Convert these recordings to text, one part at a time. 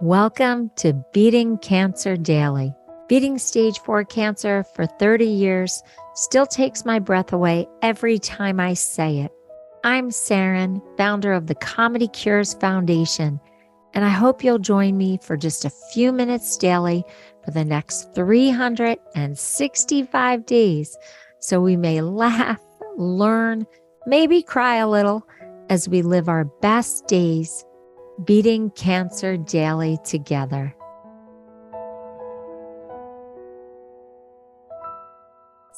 Welcome to Beating Cancer Daily. Beating stage 4 cancer for 30 years still takes my breath away every time I say it. I'm Saranne, founder of the Comedy Cures Foundation, and I hope you'll join me for just a few minutes daily for the next 365 days so we may laugh, learn, maybe cry a little as we live our best days beating cancer daily together.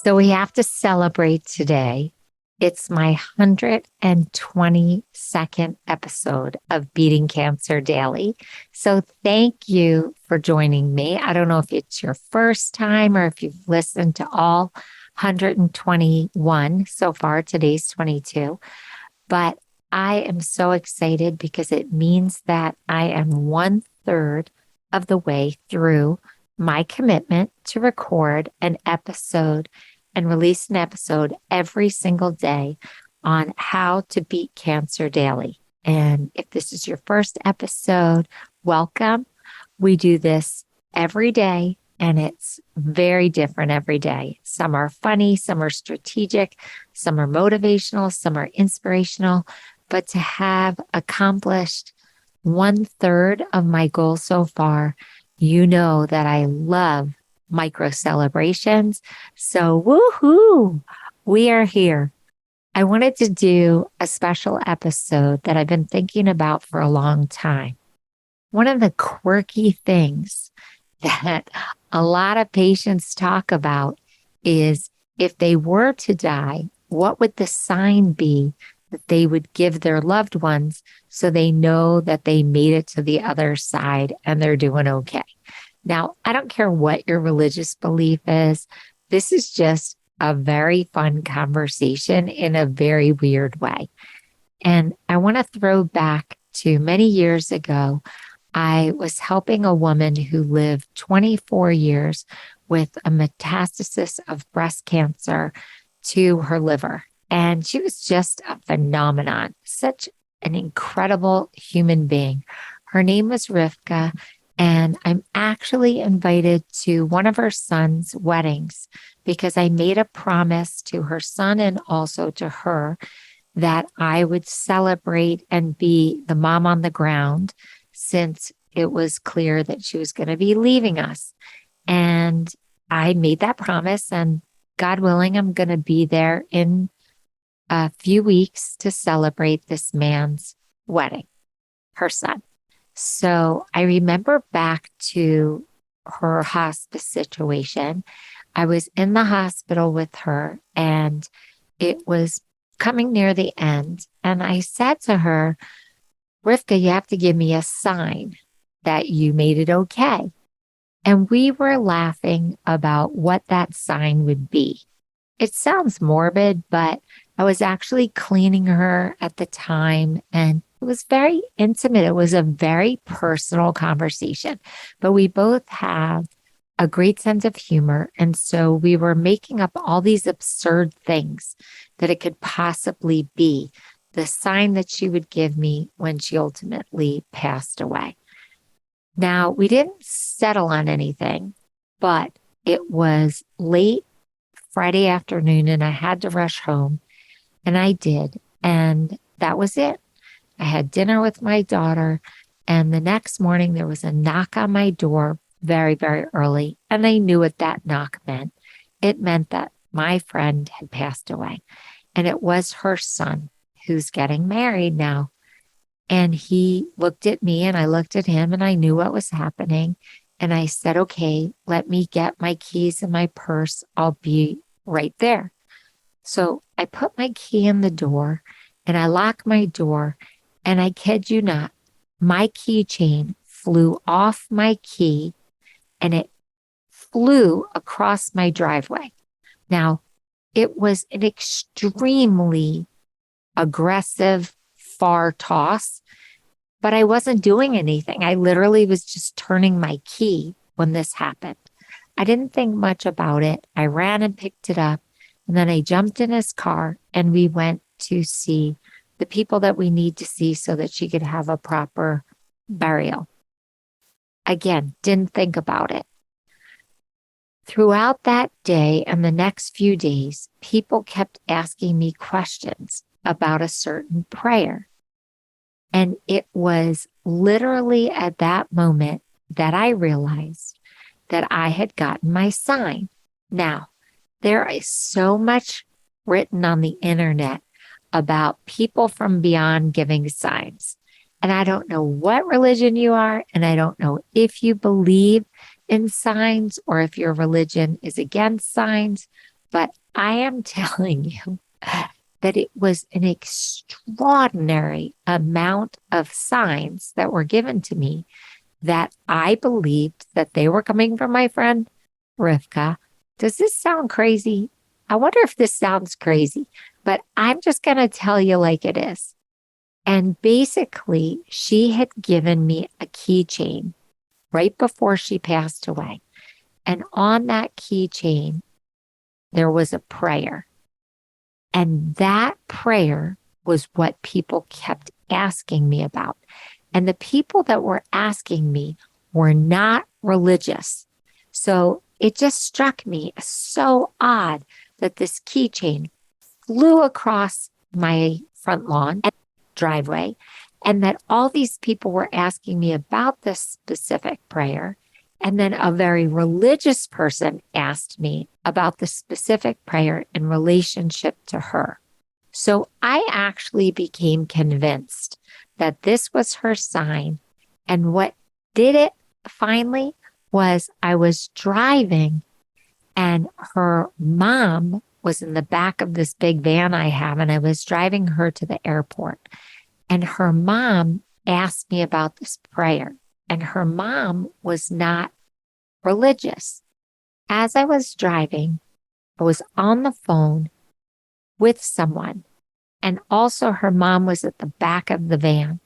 So we have to celebrate today. It's my 122nd episode of Beating Cancer Daily. So thank you for joining me. I don't know if it's your first time or if you've listened to all 121 so far. Today's 22, but I am so excited because it means that I am 1/3 of the way through my commitment to record an episode and release an episode every single day on how to beat cancer daily. And if this is your first episode, welcome. We do this every day and it's very different every day. Some are funny, some are strategic, some are motivational, some are inspirational. But to have accomplished 1/3 of my goal so far, you know that I love micro celebrations. So woohoo, we are here. I wanted to do a special episode that I've been thinking about for a long time. One of the quirky things that a lot of patients talk about is if they were to die, what would the sign be that they would give their loved ones so they know that they made it to the other side and they're doing okay? Now, I don't care what your religious belief is. This is just a very fun conversation in a very weird way. And I want to throw back to many years ago. I was helping a woman who lived 24 years with a metastasis of breast cancer to her liver. And she was just a phenomenon, such an incredible human being. Her name was Rivka, and I'm actually invited to one of her son's weddings because I made a promise to her son and also to her that I would celebrate and be the mom on the ground since it was clear that she was going to be leaving us. And I made that promise, and God willing, I'm going to be there in a few weeks to celebrate this man's wedding, her son. So I remember back to her hospice situation. I was in the hospital with her and it was coming near the end. And I said to her, Rivka, you have to give me a sign that you made it okay. And we were laughing about what that sign would be. It sounds morbid, but I was actually cleaning her at the time and it was very intimate. It was a very personal conversation, but we both have a great sense of humor. And so we were making up all these absurd things that it could possibly be the sign that she would give me when she ultimately passed away. Now, we didn't settle on anything, but it was late Friday afternoon and I had to rush home, and I did. And that was it. I had dinner with my daughter, and the next morning there was a knock on my door very, very early. And I knew what that knock meant. It meant that my friend had passed away, and it was her son who's getting married now. And he looked at me and I looked at him and I knew what was happening. And I said, okay, let me get my keys in my purse. I'll be right there. So I put my key in the door and I locked my door, and I kid you not, my keychain flew off my key and it flew across my driveway. Now, it was an extremely aggressive, far toss, but I wasn't doing anything. I literally was just turning my key when this happened. I didn't think much about it. I ran and picked it up, and then I jumped in his car and we went to see the people that we need to see so that she could have a proper burial. Again, didn't think about it. Throughout that day and the next few days, people kept asking me questions about a certain prayer. And it was literally at that moment that I realized that I had gotten my sign. Now, there is so much written on the internet about people from beyond giving signs. And I don't know what religion you are, and I don't know if you believe in signs or if your religion is against signs, but I am telling you that it was an extraordinary amount of signs that were given to me that I believed that they were coming from my friend Rivka. Does this sound crazy? I wonder if this sounds crazy, but I'm just going to tell you like it is. And basically, she had given me a keychain right before she passed away. And on that keychain, there was a prayer. And that prayer was what people kept asking me about. And the people that were asking me were not religious. So it just struck me as so odd that this keychain flew across my front lawn and driveway, and that all these people were asking me about this specific prayer. And then a very religious person asked me about the specific prayer in relationship to her. So I actually became convinced that this was her sign. And what did it finally was I was driving and her mom was in the back of this big van I have, and I was driving her to the airport. And her mom asked me about this prayer, and her mom was not religious. As I was driving, I was on the phone with someone, and also her mom was at the back of the van.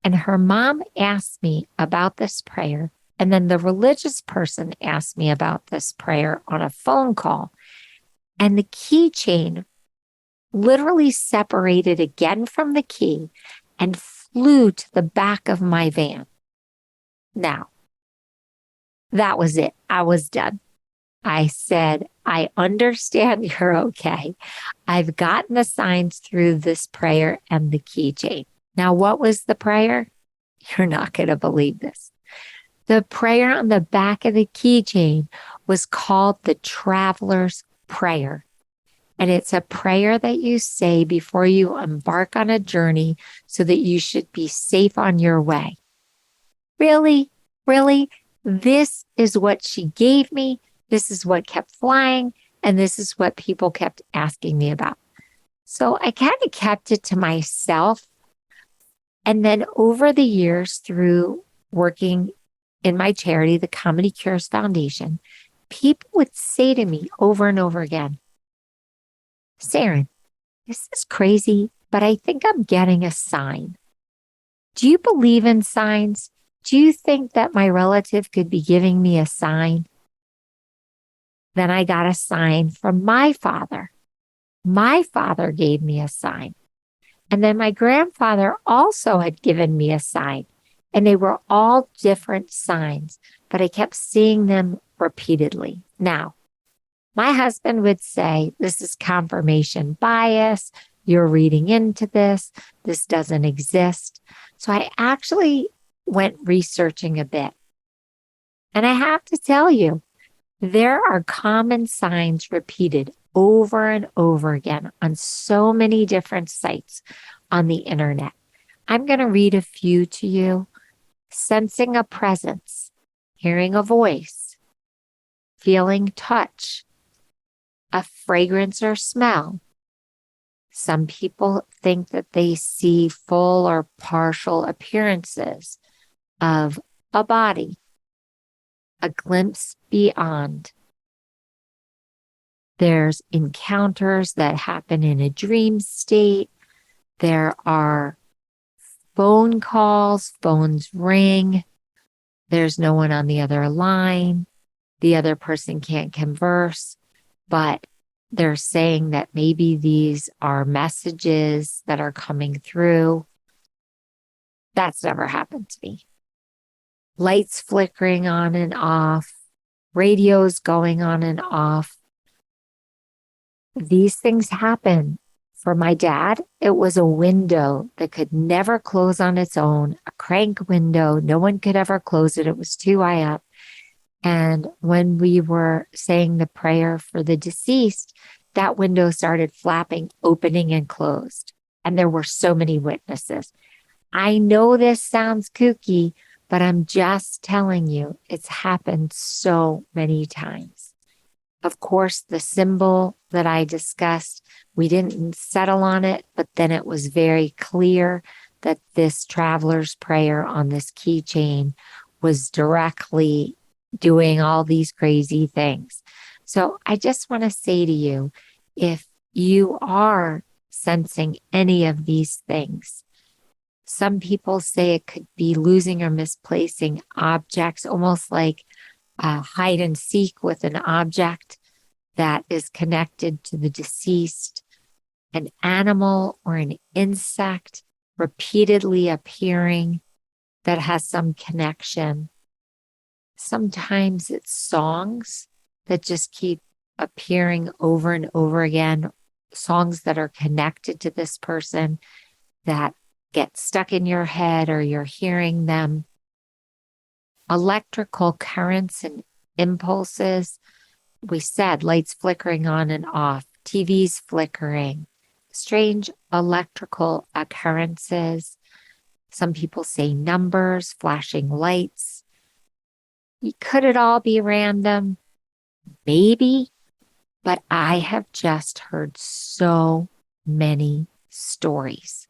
And her mom asked me about this prayer. And then the religious person asked me about this prayer on a phone call. And the keychain literally separated again from the key and flew to the back of my van. Now, that was it. I was done. I said, I understand you're okay. I've gotten the signs through this prayer and the keychain. Now, what was the prayer? You're not going to believe this. The prayer on the back of the keychain was called the Traveler's Prayer. And it's a prayer that you say before you embark on a journey so that you should be safe on your way. Really? Really? This is what she gave me. This is what kept flying. And this is what people kept asking me about. So I kind of kept it to myself. And then over the years, through working in my charity, the Comedy Cures Foundation, people would say to me over and over again, Saranne, this is crazy, but I think I'm getting a sign. Do you believe in signs? Do you think that my relative could be giving me a sign? Then I got a sign from my father. My father gave me a sign. And then my grandfather also had given me a sign. And they were all different signs, but I kept seeing them repeatedly. Now, my husband would say, this is confirmation bias. You're reading into this. This doesn't exist. So I actually went researching a bit. And I have to tell you, there are common signs repeated over and over again on so many different sites on the internet. I'm going to read a few to you. Sensing a presence, hearing a voice, feeling touch, a fragrance or smell. Some people think that they see full or partial appearances of a body, a glimpse beyond. There's encounters that happen in a dream state. There are phone calls, phones ring. There's no one on the other line. The other person can't converse, but they're saying that maybe these are messages that are coming through. That's never happened to me. lights flickering on and off, radios going on and off. These things happen. For my dad, it was a window that could never close on its own, a crank window. No one could ever close it. It was too high up. And when we were saying the prayer for the deceased, that window started flapping, opening and closed. And there were so many witnesses. I know this sounds kooky, but I'm just telling you, it's happened so many times. Of course, the symbol that I discussed, we didn't settle on it, but then it was very clear that this traveler's prayer on this keychain was directly doing all these crazy things. So I just want to say to you, if you are sensing any of these things, some people say it could be losing or misplacing objects, almost like hide and seek with an object that is connected to the deceased, an animal or an insect repeatedly appearing that has some connection. Sometimes it's songs that just keep appearing over and over again, songs that are connected to this person that get stuck in your head or you're hearing them. Electrical currents and impulses. We said lights flickering on and off, TVs flickering, strange electrical occurrences. Some people say numbers, flashing lights. Could it all be random? Maybe, but I have just heard so many stories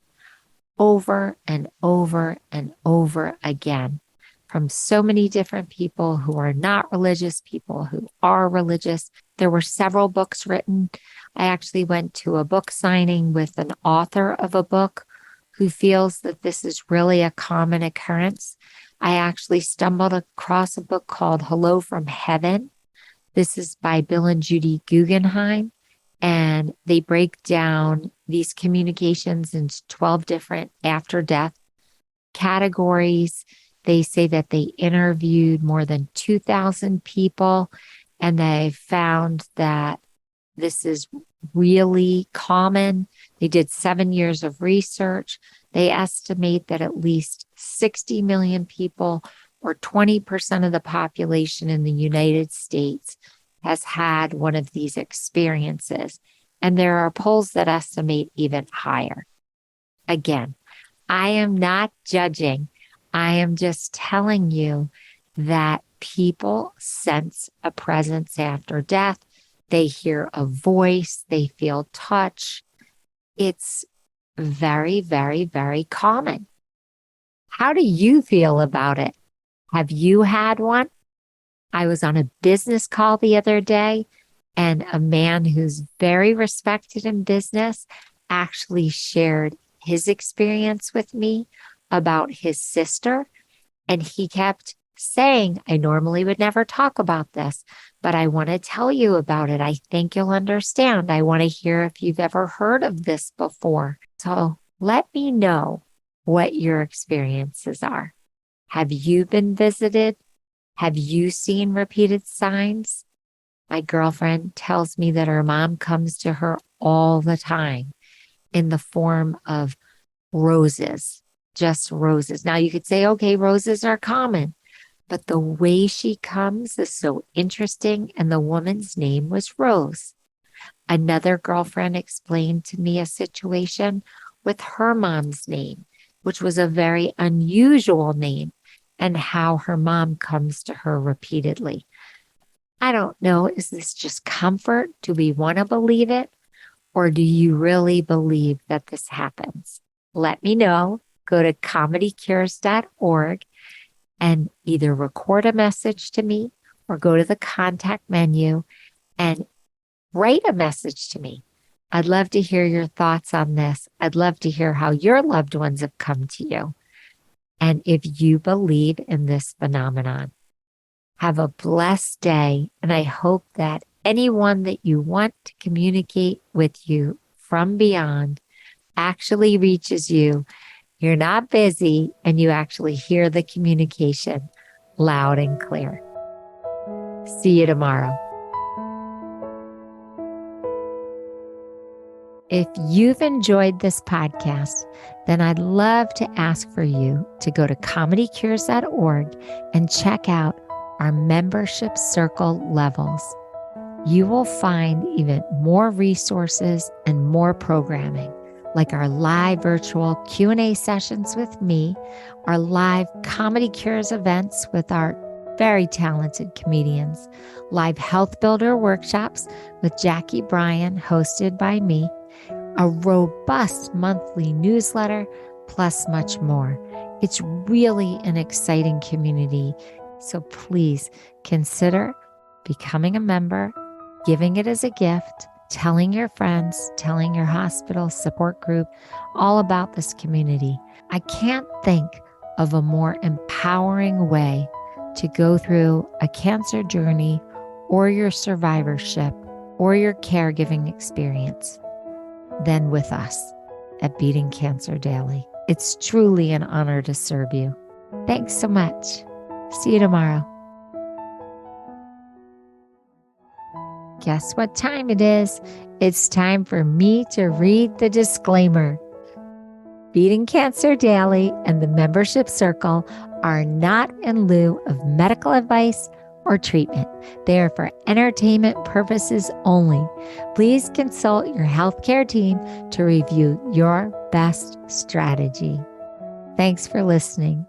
over and over and over again from so many different people who are not religious, people who are religious. There were several books written. I actually went to a book signing with an author of a book who feels that this is really a common occurrence. I actually stumbled across a book called Hello from Heaven. This is by Bill and Judy Guggenheim, and they break down these communications into 12 different after death categories. They say that they interviewed more than 2,000 people, and they found that this is really common. They did 7 years of research. They estimate that at least 60 million people, or 20% of the population in the United States, has had one of these experiences. And there are polls that estimate even higher. Again, I am not judging. I am just telling you that people sense a presence after death. They hear a voice, they feel touch. It's very, very, very common. How do you feel about it? Have you had one? I was on a business call the other day, and a man who's very respected in business actually shared his experience with me about his sister. And he kept saying, I normally would never talk about this, but I want to tell you about it. I think you'll understand. I want to hear if you've ever heard of this before. So let me know what your experiences are. Have you been visited? Have you seen repeated signs? My girlfriend tells me that her mom comes to her all the time in the form of roses, just roses. Now you could say, okay, roses are common, but the way she comes is so interesting. And the woman's name was Rose. Another girlfriend explained to me a situation with her mom's name, which was a very unusual name, and how her mom comes to her repeatedly. I don't know. Is this just comfort? Do we want to believe it? Or do you really believe that this happens? Let me know. Go to comedycures.org and either record a message to me or go to the contact menu and write a message to me. I'd love to hear your thoughts on this. I'd love to hear how your loved ones have come to you. And if you believe in this phenomenon, have a blessed day. And I hope that anyone that you want to communicate with you from beyond actually reaches you. You're not busy and you actually hear the communication. loud and clear. See you tomorrow. If you've enjoyed this podcast, then I'd love to ask for you to go to comedycures.org and check out our membership circle levels. You will find even more resources and more programming, like our live virtual Q&A sessions with me, our live Comedy Cures events with our very talented comedians, live health builder workshops with Jackie Bryan, hosted by me, a robust monthly newsletter, plus much more. It's really an exciting community, so please consider becoming a member, giving it as a gift, telling your friends, telling your hospital support group all about this community. I can't think of a more empowering way to go through a cancer journey or your survivorship or your caregiving experience than with us at Beating Cancer Daily. It's truly an honor to serve you. Thanks so much. See you tomorrow. Guess what time it is? It's time for me to read the disclaimer. Beating Cancer Daily and the Membership Circle are not in lieu of medical advice or treatment. They are for entertainment purposes only. Please consult your healthcare team to review your best strategy. Thanks for listening.